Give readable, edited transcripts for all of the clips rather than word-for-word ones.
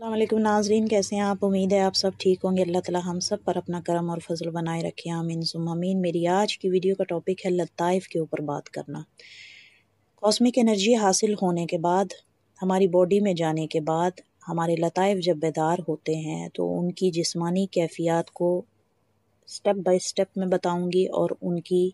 السلام علیکم ناظرین، کیسے ہیں آپ؟ امید ہے آپ سب ٹھیک ہوں گے۔ اللہ تعالی ہم سب پر اپنا کرم اور فضل بنائے رکھے، آمین ثم آمین۔ میری آج کی ویڈیو کا ٹاپک ہے لطائف کے اوپر بات کرنا۔ کاسمک انرجی حاصل ہونے کے بعد، ہماری باڈی میں جانے کے بعد، ہمارے لطائف جب بیدار ہوتے ہیں تو ان کی جسمانی کیفیات کو سٹیپ بائی سٹیپ میں بتاؤں گی، اور ان کی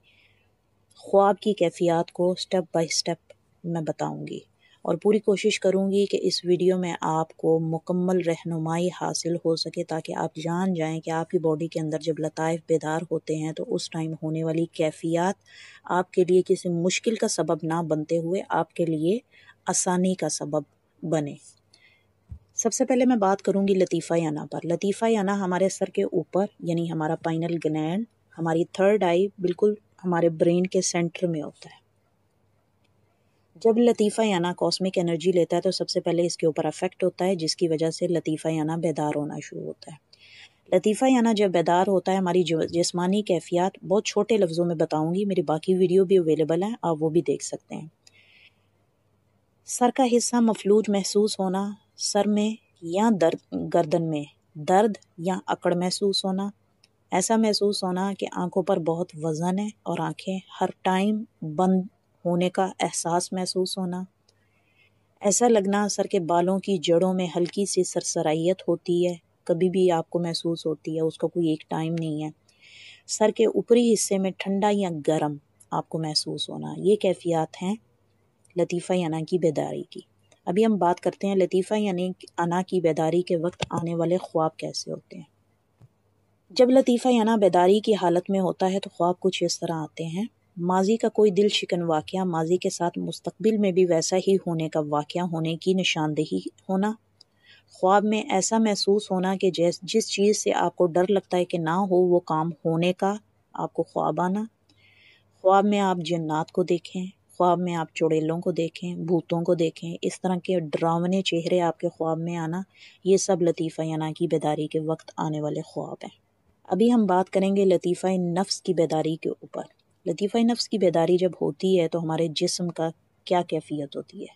خواب کی کیفیات کو سٹیپ بائی سٹیپ میں بتاؤں گی، اور پوری کوشش کروں گی کہ اس ویڈیو میں آپ کو مکمل رہنمائی حاصل ہو سکے، تاکہ آپ جان جائیں کہ آپ کی باڈی کے اندر جب لطائف بیدار ہوتے ہیں تو اس ٹائم ہونے والی کیفیات آپ کے لیے کسی مشکل کا سبب نہ بنتے ہوئے آپ کے لیے آسانی کا سبب بنے۔ سب سے پہلے میں بات کروں گی لطیفہ انا پر۔ لطیفہ انا ہمارے سر کے اوپر، یعنی ہمارا پائنل گلینڈ، ہماری تھرڈ آئی بالکل ہمارے برین کے سینٹر میں ہوتا ہے۔ جب لطیفہ انا کاسمک انرجی لیتا ہے تو سب سے پہلے اس کے اوپر افیکٹ ہوتا ہے، جس کی وجہ سے لطیفہ انا بیدار ہونا شروع ہوتا ہے۔ لطیفہ انا جب بیدار ہوتا ہے، ہماری جسمانی کیفیات بہت چھوٹے لفظوں میں بتاؤں گی، میری باقی ویڈیو بھی اویلیبل ہیں، آپ وہ بھی دیکھ سکتے ہیں۔ سر کا حصہ مفلوج محسوس ہونا، سر میں یا گردن میں درد یا اکڑ محسوس ہونا، ایسا محسوس ہونا کہ آنکھوں پر بہت وزن ہے اور آنکھیں ہر ٹائم بند ہونے کا احساس محسوس ہونا، ایسا لگنا سر کے بالوں کی جڑوں میں ہلکی سی سرسرائیت ہوتی ہے، کبھی بھی آپ کو محسوس ہوتی ہے، اس کا کوئی ایک ٹائم نہیں ہے۔ سر کے اوپری حصے میں ٹھنڈا یا گرم آپ کو محسوس ہونا، یہ کیفیات ہیں لطیفہ انا کی بیداری کی۔ ابھی ہم بات کرتے ہیں لطیفہ انا کی بیداری کے وقت آنے والے خواب کیسے ہوتے ہیں۔ جب لطیفہ انا بیداری کی حالت میں ہوتا ہے تو خواب کچھ اس طرح آتے ہیں۔ ماضی کا کوئی دل شکن واقعہ، ماضی کے ساتھ مستقبل میں بھی ویسا ہی ہونے کا واقعہ ہونے کی نشاندہی ہونا، خواب میں ایسا محسوس ہونا کہ جس چیز سے آپ کو ڈر لگتا ہے کہ نہ ہو وہ کام ہونے کا آپ کو خواب آنا، خواب میں آپ جنات کو دیکھیں، خواب میں آپ چڑیلوں کو دیکھیں، بھوتوں کو دیکھیں، اس طرح کے ڈراونے چہرے آپ کے خواب میں آنا، یہ سب لطیفہ انا کی بیداری کے وقت آنے والے خواب ہیں۔ ابھی ہم بات کریں گے لطیفہ نفس کی بیداری کے اوپر۔ لطیفہ نفس کی بیداری جب ہوتی ہے تو ہمارے جسم کا کیا کیفیت ہوتی ہے۔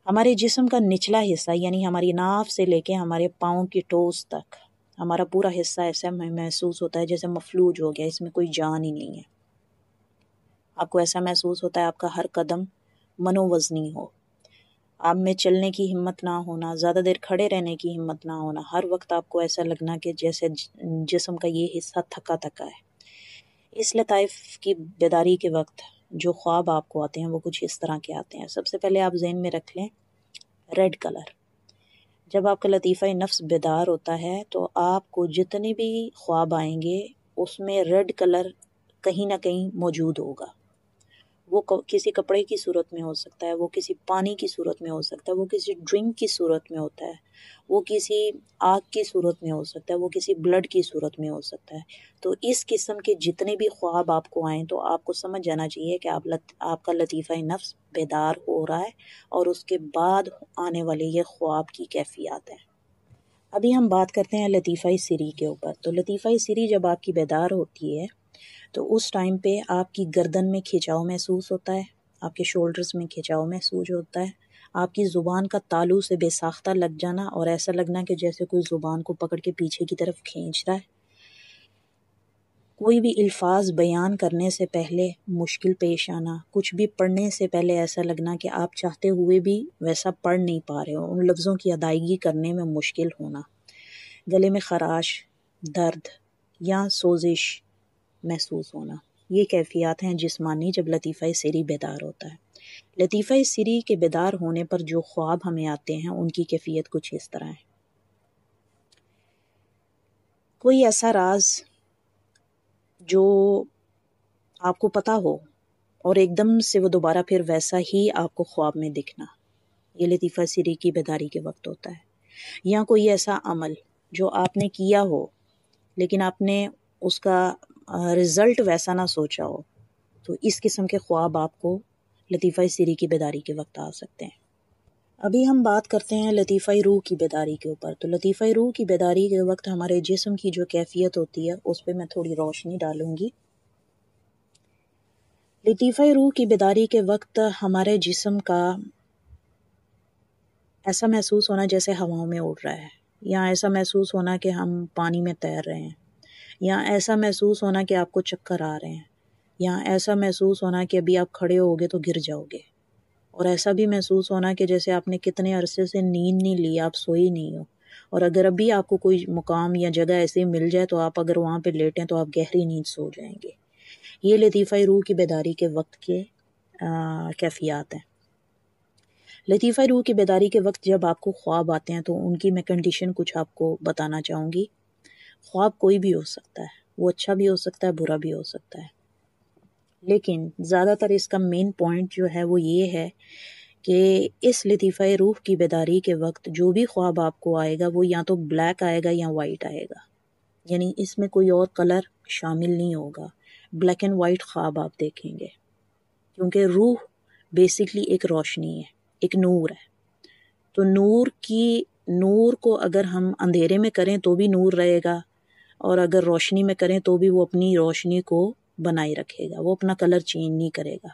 ہمارے جسم کا نچلا حصہ، یعنی ہماری ناف سے لے کے ہمارے پاؤں کی ٹوز تک، ہمارا پورا حصہ ایسا محسوس ہوتا ہے جیسے مفلوج ہو گیا، اس میں کوئی جان ہی نہیں ہے۔ آپ کو ایسا محسوس ہوتا ہے آپ کا ہر قدم منو وزنی ہو، آپ میں چلنے کی ہمت نہ ہونا، زیادہ دیر کھڑے رہنے کی ہمت نہ ہونا، ہر وقت آپ کو ایسا لگنا کہ جیسے جسم کا یہ حصہ تھکا تھکا ہے۔ اس لطائف کی بیداری کے وقت جو خواب آپ کو آتے ہیں وہ کچھ اس طرح کے آتے ہیں۔ سب سے پہلے آپ ذہن میں رکھ لیں ریڈ کلر۔ جب آپ کا لطیفہ نفس بیدار ہوتا ہے تو آپ کو جتنے بھی خواب آئیں گے اس میں ریڈ کلر کہیں نہ کہیں موجود ہوگا۔ وہ کسی کپڑے کی صورت میں ہو سکتا ہے، وہ کسی پانی کی صورت میں ہو سکتا ہے، وہ کسی ڈرنک کی صورت میں ہوتا ہے، وہ کسی آگ کی صورت میں ہو سکتا ہے، وہ کسی بلڈ کی صورت میں ہو سکتا ہے۔ تو اس قسم کے جتنے بھی خواب آپ کو آئیں تو آپ کو سمجھ جانا چاہیے کہ آپ کا لطیفہ نفس بیدار ہو رہا ہے، اور اس کے بعد آنے والے یہ خواب کی کیفیات ہیں۔ ابھی ہم بات کرتے ہیں لطیفہ سری کے اوپر۔ تو لطیفہ سری جب آپ کی بیدار ہوتی ہے تو اس ٹائم پہ آپ کی گردن میں کھچاؤ محسوس ہوتا ہے، آپ کے شولڈرز میں کھچاؤ محسوس ہوتا ہے، آپ کی زبان کا تالو سے بے ساختہ لگ جانا، اور ایسا لگنا کہ جیسے کوئی زبان کو پکڑ کے پیچھے کی طرف کھینچ رہا ہے۔ کوئی بھی الفاظ بیان کرنے سے پہلے مشکل پیش آنا، کچھ بھی پڑھنے سے پہلے ایسا لگنا کہ آپ چاہتے ہوئے بھی ویسا پڑھ نہیں پا رہے ہو، ان لفظوں کی ادائیگی کرنے میں مشکل ہونا، گلے میں خراش، درد یا سوزش محسوس ہونا، یہ کیفیات ہیں جسمانی جب لطیفہ سری بیدار ہوتا ہے۔ لطیفہ سری کے بیدار ہونے پر جو خواب ہمیں آتے ہیں ان کی کیفیت کچھ اس طرح ہے۔ کوئی ایسا راز جو آپ کو پتا ہو اور ایک دم سے وہ دوبارہ پھر ویسا ہی آپ کو خواب میں دکھنا، یہ لطیفہ سری کی بیداری کے وقت ہوتا ہے۔ یا کوئی ایسا عمل جو آپ نے کیا ہو لیکن آپ نے اس کا رزلٹ ویسا نہ سوچا ہو، تو اس قسم کے خواب آپ کو لطیفہ سری کی بیداری کے وقت آ سکتے ہیں۔ ابھی ہم بات کرتے ہیں لطیفہ روح کی بیداری کے اوپر۔ تو لطیفہ روح کی بیداری کے وقت ہمارے جسم کی جو کیفیت ہوتی ہے اس پہ میں تھوڑی روشنی ڈالوں گی۔ لطیفہ روح کی بیداری کے وقت ہمارے جسم کا ایسا محسوس ہونا جیسے ہواؤں میں اڑ رہا ہے، یا ایسا محسوس ہونا کہ ہم پانی میں تیر رہے ہیں، یا ایسا محسوس ہونا کہ آپ کو چکر آ رہے ہیں، یا ایسا محسوس ہونا کہ ابھی آپ کھڑے ہوگے تو گر جاؤ گے، اور ایسا بھی محسوس ہونا کہ جیسے آپ نے کتنے عرصے سے نیند نہیں لی، آپ سوئی نہیں ہو، اور اگر ابھی آپ کو کوئی مقام یا جگہ ایسے مل جائے تو آپ اگر وہاں پہ لیٹیں تو آپ گہری نیند سو جائیں گے۔ یہ لطیفہ روح کی بیداری کے وقت کے کیفیات ہیں۔ لطیفہ روح کی بیداری کے وقت جب آپ کو خواب آتے ہیں تو ان کی میں کنڈیشن کچھ آپ کو بتانا چاہوں گی۔ خواب کوئی بھی ہو سکتا ہے، وہ اچھا بھی ہو سکتا ہے، برا بھی ہو سکتا ہے، لیکن زیادہ تر اس کا مین پوائنٹ جو ہے وہ یہ ہے کہ اس لطیفہ روح کی بیداری کے وقت جو بھی خواب آپ کو آئے گا وہ یا تو بلیک آئے گا یا وائٹ آئے گا، یعنی اس میں کوئی اور کلر شامل نہیں ہوگا، بلیک اینڈ وائٹ خواب آپ دیکھیں گے، کیونکہ روح بیسکلی ایک روشنی ہے، ایک نور ہے، تو نور کو اگر ہم اندھیرے میں کریں تو بھی نور رہے گا، اور اگر روشنی میں کریں تو بھی وہ اپنی روشنی کو بنائے رکھے گا، وہ اپنا کلر چینج نہیں کرے گا۔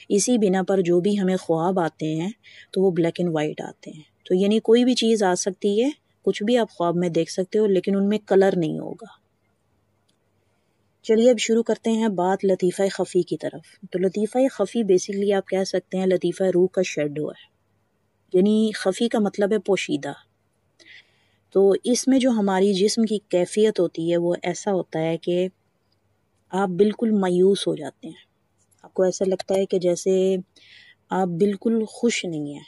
اسی بنا پر جو بھی ہمیں خواب آتے ہیں تو وہ بلیک اینڈ وائٹ آتے ہیں، تو یعنی کوئی بھی چیز آ سکتی ہے، کچھ بھی آپ خواب میں دیکھ سکتے ہو، لیکن ان میں کلر نہیں ہوگا۔ چلیے اب شروع کرتے ہیں بات لطیفہ خفی کی طرف۔ تو لطیفہ خفی بیسکلی آپ کہہ سکتے ہیں لطیفہ روح کا شیڈو ہے، یعنی خفی کا مطلب ہے پوشیدہ۔ تو اس میں جو ہماری جسم کی کیفیت ہوتی ہے وہ ایسا ہوتا ہے کہ آپ بالکل مایوس ہو جاتے ہیں، آپ کو ایسا لگتا ہے کہ جیسے آپ بالکل خوش نہیں ہیں،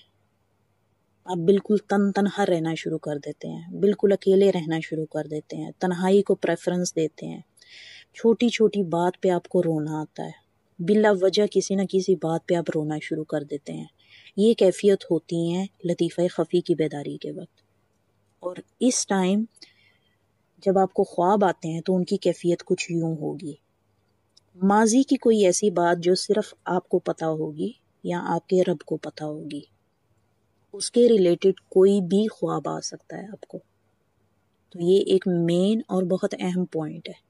آپ بالکل تنہا رہنا شروع کر دیتے ہیں، بالکل اکیلے رہنا شروع کر دیتے ہیں، تنہائی کو پریفرنس دیتے ہیں، چھوٹی چھوٹی بات پہ آپ کو رونا آتا ہے، بلا وجہ کسی نہ کسی بات پہ آپ رونا شروع کر دیتے ہیں۔ یہ کیفیت ہوتی ہیں لطیفہ خفی کی بیداری کے وقت، اور اس ٹائم جب آپ کو خواب آتے ہیں تو ان کی کیفیت کچھ یوں ہوگی۔ ماضی کی کوئی ایسی بات جو صرف آپ کو پتہ ہوگی یا آپ کے رب کو پتہ ہوگی، اس کے ریلیٹڈ کوئی بھی خواب آ سکتا ہے آپ کو، تو یہ ایک مین اور بہت اہم پوائنٹ ہے۔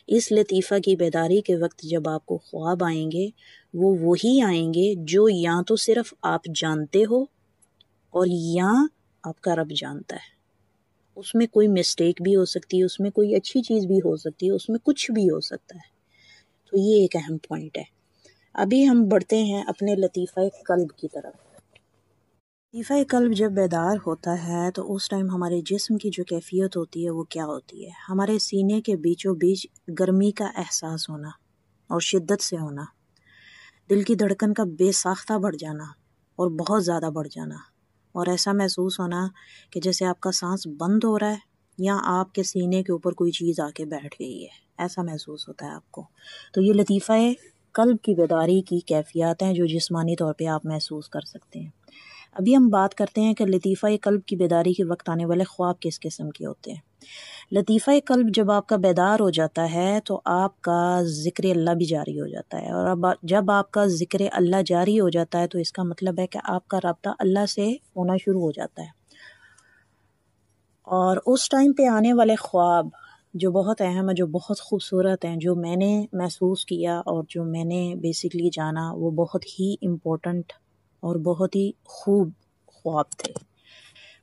اس لطیفہ کی بیداری کے وقت جب آپ کو خواب آئیں گے وہ وہی آئیں گے جو یا تو صرف آپ جانتے ہو اور یا آپ کا رب جانتا ہے۔ اس میں کوئی مسٹیک بھی ہو سکتی ہے، اس میں کوئی اچھی چیز بھی ہو سکتی ہے، اس میں کچھ بھی ہو سکتا ہے، تو یہ ایک اہم پوائنٹ ہے۔ ابھی ہم بڑھتے ہیں اپنے لطیفہ قلب کی طرف۔ لطیفہ قلب جب بیدار ہوتا ہے تو اس ٹائم ہمارے جسم کی جو کیفیت ہوتی ہے وہ کیا ہوتی ہے؟ ہمارے سینے کے بیچوں بیچ گرمی کا احساس ہونا اور شدت سے ہونا، دل کی دھڑکن کا بے ساختہ بڑھ جانا اور بہت زیادہ بڑھ جانا، اور ایسا محسوس ہونا کہ جیسے آپ کا سانس بند ہو رہا ہے یا آپ کے سینے کے اوپر کوئی چیز آ کے بیٹھ گئی ہے، ایسا محسوس ہوتا ہے آپ کو۔ تو یہ لطیفہ قلب کی بیداری کی کیفیات ہیں جو جسمانی طور پہ آپ محسوس کر سکتے ہیں۔ ابھی ہم بات کرتے ہیں کہ لطیفہ قلب کی بیداری کے وقت آنے والے خواب کس قسم کے ہوتے ہیں۔ لطیفہ قلب جب آپ کا بیدار ہو جاتا ہے تو آپ کا ذکر اللہ بھی جاری ہو جاتا ہے، اور جب آپ کا ذکر اللہ جاری ہو جاتا ہے تو اس کا مطلب ہے کہ آپ کا رابطہ اللہ سے ہونا شروع ہو جاتا ہے، اور اس ٹائم پہ آنے والے خواب جو بہت اہم ہیں، جو بہت خوبصورت ہیں، جو میں نے محسوس کیا اور جو میں نے بیسکلی جانا، وہ بہت ہی امپورٹنٹ اور بہت ہی خوب خواب تھے۔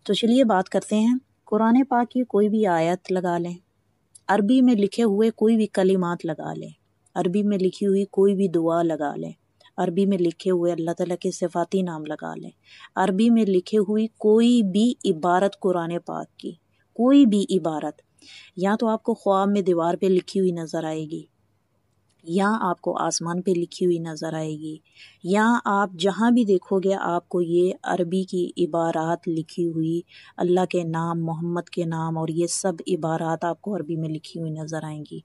تو چلیے بات کرتے ہیں، قرآن پاک کی کوئی بھی آیت لگا لیں، عربی میں لکھے ہوئے کوئی بھی کلمات لگا لیں، عربی میں لکھی ہوئی کوئی بھی دعا لگا لیں، عربی میں لکھے ہوئے اللہ تعالیٰ کے صفاتی نام لگا لیں، عربی میں لکھے ہوئی کوئی بھی عبارت قرآن پاک کی، کوئی بھی عبارت، یا تو آپ کو خواب میں دیوار پہ لکھی ہوئی نظر آئے گی، یا آپ کو آسمان پہ لکھی ہوئی نظر آئے گی، یا آپ جہاں بھی دیکھو گے آپ کو یہ عربی کی عبارات لکھی ہوئی، اللہ کے نام، محمد کے نام، اور یہ سب عبارات آپ کو عربی میں لکھی ہوئی نظر آئیں گی۔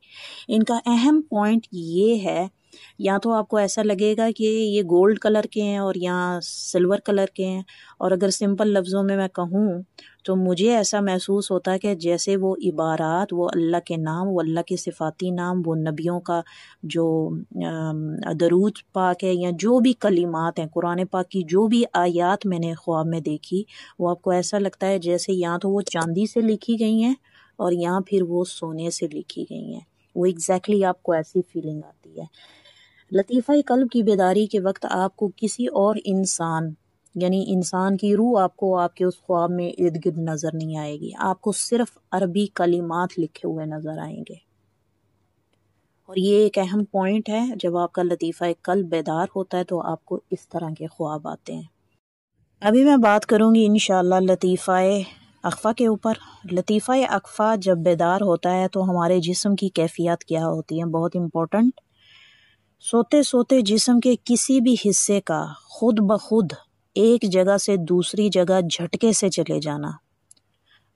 ان کا اہم پوائنٹ یہ ہے، یا تو آپ کو ایسا لگے گا کہ یہ گولڈ کلر کے ہیں اور یا سلور کلر کے ہیں، اور اگر سمپل لفظوں میں کہوں تو مجھے ایسا محسوس ہوتا ہے کہ جیسے وہ عبارات، وہ اللہ کے نام، وہ اللہ کے صفاتی نام، وہ نبیوں کا جو درود پاک ہے، یا جو بھی کلمات ہیں قرآن پاک کی، جو بھی آیات میں نے خواب میں دیکھی، وہ آپ کو ایسا لگتا ہے جیسے یا تو وہ چاندی سے لکھی گئی ہیں اور یا پھر وہ سونے سے لکھی گئی ہیں، وہ ایگزیکٹلی آپ کو ایسی فیلنگ آتی ہے۔ لطیفہ قلب کی بیداری کے وقت آپ کو کسی اور انسان یعنی انسان کی روح آپ کو آپ کے اس خواب میں ارد گرد نظر نہیں آئے گی، آپ کو صرف عربی کلمات لکھے ہوئے نظر آئیں گے۔ اور یہ ایک اہم پوائنٹ ہے، جب آپ کا لطیفہ قلب بیدار ہوتا ہے تو آپ کو اس طرح کے خواب آتے ہیں۔ ابھی میں بات کروں گی انشاءاللہ لطیفہ اخفا کے اوپر۔ لطیفہ اخفا جب بیدار ہوتا ہے تو ہمارے جسم کی کیفیت کیا ہوتی ہے، بہت امپورٹنٹ۔ سوتے سوتے جسم کے کسی بھی حصے کا خود بخود ایک جگہ سے دوسری جگہ جھٹکے سے چلے جانا۔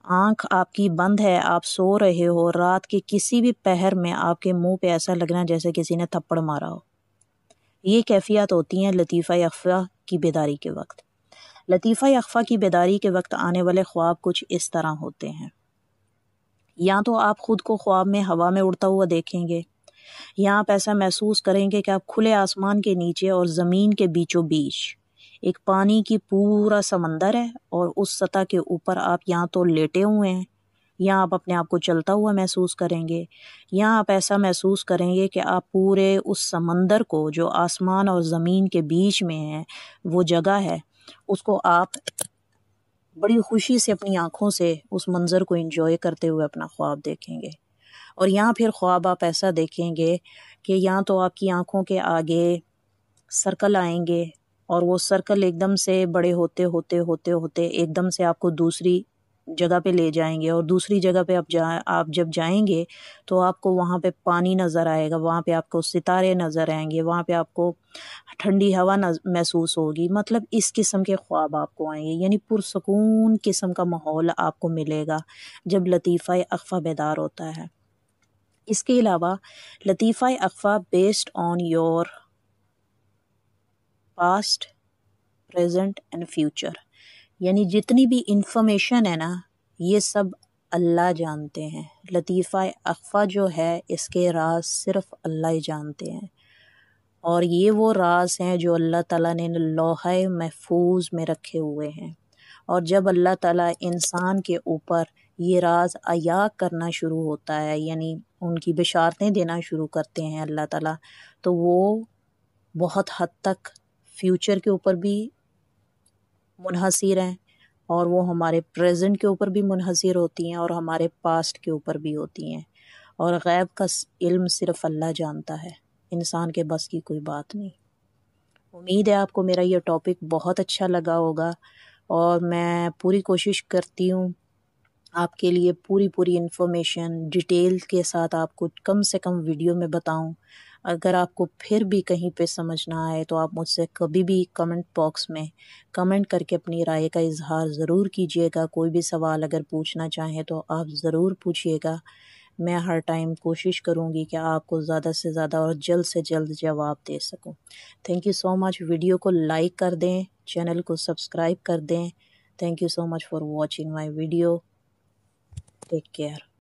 آنکھ آپ کی بند ہے، آپ سو رہے ہو، رات کے کسی بھی پہر میں آپ کے منہ پہ ایسا لگنا جیسے کسی نے تھپڑ مارا ہو۔ یہ کیفیات ہوتی ہیں لطیفہ اخفا کی بیداری کے وقت۔ لطیفہ اخفا کی بیداری کے وقت آنے والے خواب کچھ اس طرح ہوتے ہیں۔ یا تو آپ خود کو خواب میں ہوا میں اڑتا ہوا دیکھیں گے، یا آپ ایسا محسوس کریں گے کہ آپ کھلے آسمان کے نیچے اور زمین کے بیچوں بیچ ایک پانی کی پورا سمندر ہے، اور اس سطح کے اوپر آپ یا تو لیٹے ہوئے ہیں، یا آپ اپنے آپ کو چلتا ہوا محسوس کریں گے، یا آپ ایسا محسوس کریں گے کہ آپ پورے اس سمندر کو جو آسمان اور زمین کے بیچ میں ہے، وہ جگہ ہے، اس کو آپ بڑی خوشی سے اپنی آنکھوں سے اس منظر کو انجوائے کرتے ہوئے اپنا خواب دیکھیں گے۔ اور یہاں پھر خواب آپ ایسا دیکھیں گے کہ یا تو آپ کی آنکھوں کے آگے سرکل آئیں گے، اور وہ سرکل ایک دم سے بڑے ہوتے ہوتے ہوتے ہوتے ایک دم سے آپ کو دوسری جگہ پہ لے جائیں گے، اور دوسری جگہ پہ آپ جب جائیں گے تو آپ کو وہاں پہ پانی نظر آئے گا، وہاں پہ آپ کو ستارے نظر آئیں گے، وہاں پہ آپ کو ٹھنڈی ہوا محسوس ہوگی۔ مطلب اس قسم کے خواب آپ کو آئیں گے، یعنی پرسکون قسم کا ماحول آپ کو ملے گا جب لطیفہ اخفا بیدار ہوتا ہے۔ اس کے علاوہ لطیفہ اخفا based on your past, present and future, یعنی جتنی بھی انفارمیشن ہے نا، یہ سب اللہ جانتے ہیں۔ لطیفہ اخفا جو ہے اس کے راز صرف اللہ ہی جانتے ہیں، اور یہ وہ راز ہیں جو اللہ تعالیٰ نے لوح محفوظ میں رکھے ہوئے ہیں۔ اور جب اللہ تعالیٰ انسان کے اوپر یہ راز عطا کرنا شروع ہوتا ہے، یعنی ان کی بشارتیں دینا شروع کرتے ہیں اللہ تعالیٰ، تو وہ بہت حد تک فیوچر کے اوپر بھی منحصر ہیں، اور وہ ہمارے پریزنٹ کے اوپر بھی منحصر ہوتی ہیں، اور ہمارے پاسٹ کے اوپر بھی ہوتی ہیں۔ اور غیب کا علم صرف اللہ جانتا ہے، انسان کے بس کی کوئی بات نہیں۔ امید ہے آپ کو میرا یہ ٹاپک بہت اچھا لگا ہوگا، اور میں پوری کوشش کرتی ہوں آپ کے لیے پوری انفارمیشن ڈیٹیل کے ساتھ آپ کو کم سے کم ویڈیو میں بتاؤں۔ اگر آپ کو پھر بھی کہیں پہ سمجھ نہ آئے تو آپ مجھ سے کبھی بھی کمنٹ باکس میں کمنٹ کر کے اپنی رائے کا اظہار ضرور کیجیے گا۔ کوئی بھی سوال اگر پوچھنا چاہیں تو آپ ضرور پوچھیے گا، میں ہر ٹائم کوشش کروں گی کہ آپ کو زیادہ سے زیادہ اور جلد سے جلد جواب دے سکوں۔ Thank you so much. Video کو لائک کر دیں، چینل کو سبسکرائب کر دیں۔ Thank you so much for watching my video. Take care.